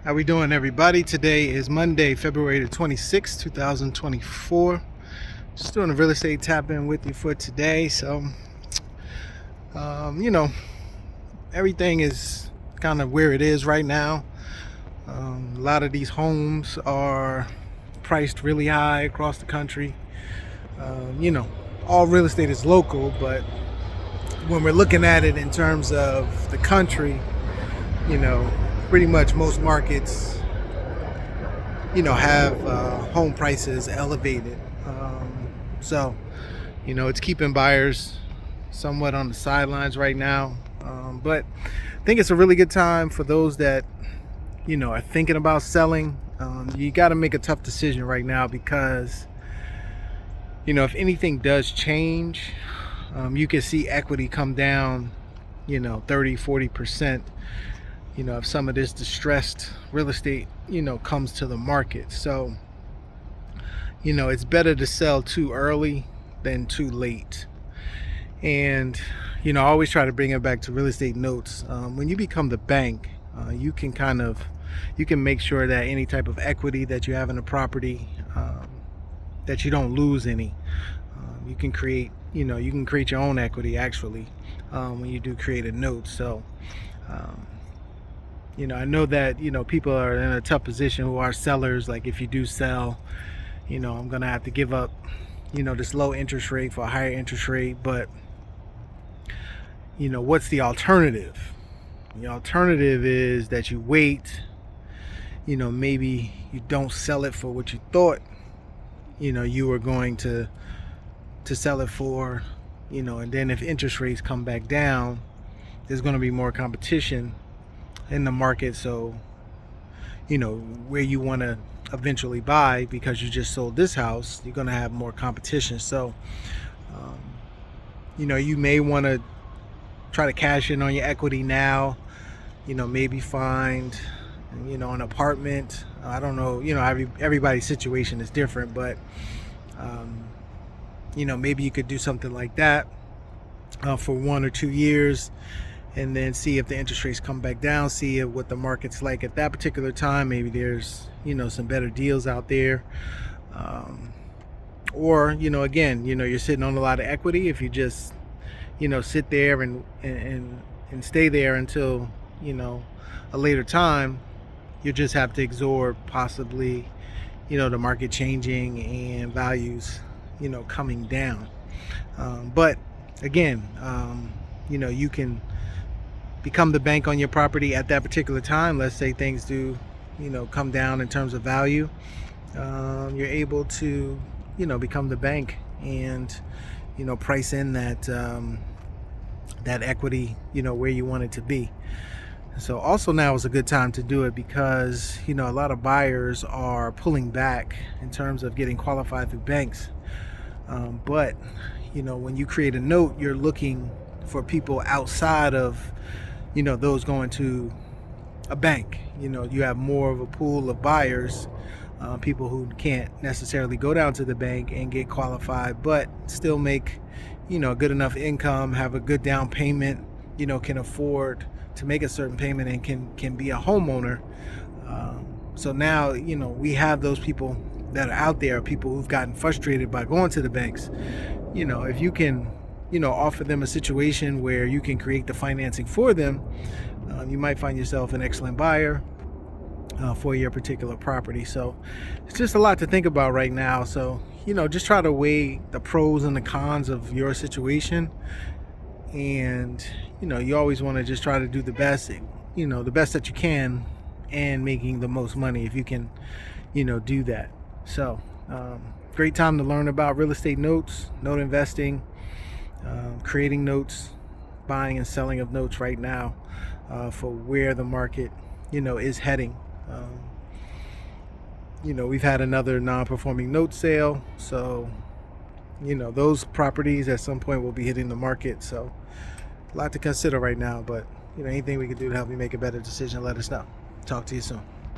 How we doing, everybody? Today is Monday, February the 26th, 2024. Just doing a real estate tap in with you for today. So, you know, everything is kind of where it is right now. A lot of these homes are priced really high across the country. You know, all real estate is local, but when we're looking at it in terms of the country, you know, pretty much most markets, have home prices elevated. So, it's keeping buyers somewhat on the sidelines right now. But I think it's a really good time for those that, are thinking about selling. You got to make a tough decision right now because, if anything does change, you can see equity come down, 30-40%. If some of this distressed real estate, comes to the market. So, it's better to sell too early than too late. And, I always try to bring it back to real estate notes. When you become the bank, you can make sure that any type of equity that you have in a property, that you don't lose any. You can create your own equity actually, when you do create a note. So, I know that, people are in a tough position who are sellers. Like if you do sell, I'm going to have to give up, this low interest rate for a higher interest rate. But, what's the alternative? The alternative is that you wait, maybe you don't sell it for what you thought, you were going to sell it for, and then if interest rates come back down, there's going to be more competition in the market. So where you want to eventually buy, because you just sold this house, you're going to have more competition. So you may want to try to cash in on your equity now, maybe find an apartment. I don't know, everybody's situation is different, but maybe you could do something like that for 1 or 2 years, and then see if the interest rates come back down, see what the market's like at that particular time. Maybe there's, some better deals out there. Or, again, you're sitting on a lot of equity. If you just, sit there and stay there until, a later time, you just have to absorb possibly, the market changing and values, coming down. But again, you can become the bank on your property at that particular time. Let's say things do, come down in terms of value. You're able to, become the bank and, price in that equity, where you want it to be. So also now is a good time to do it because, a lot of buyers are pulling back in terms of getting qualified through banks. But, when you create a note, you're looking for people outside of, those going to a bank. You have more of a pool of buyers, people who can't necessarily go down to the bank and get qualified, but still make, a good enough income, have a good down payment, can afford to make a certain payment and can be a homeowner. So now, we have those people that are out there, people who've gotten frustrated by going to the banks. If you can, offer them a situation where you can create the financing for them, you might find yourself an excellent buyer for your particular property. So it's just a lot to think about right now. So, just try to weigh the pros and the cons of your situation. And, you always want to just try to do the best, the best that you can, and making the most money if you can, do that. So, great time to learn about real estate notes, note investing, creating notes, buying and selling of notes right now, for where the market, is heading. We've had another non-performing note sale. So, those properties at some point will be hitting the market. So a lot to consider right now, but anything we can do to help you make a better decision, let us know. Talk to you soon.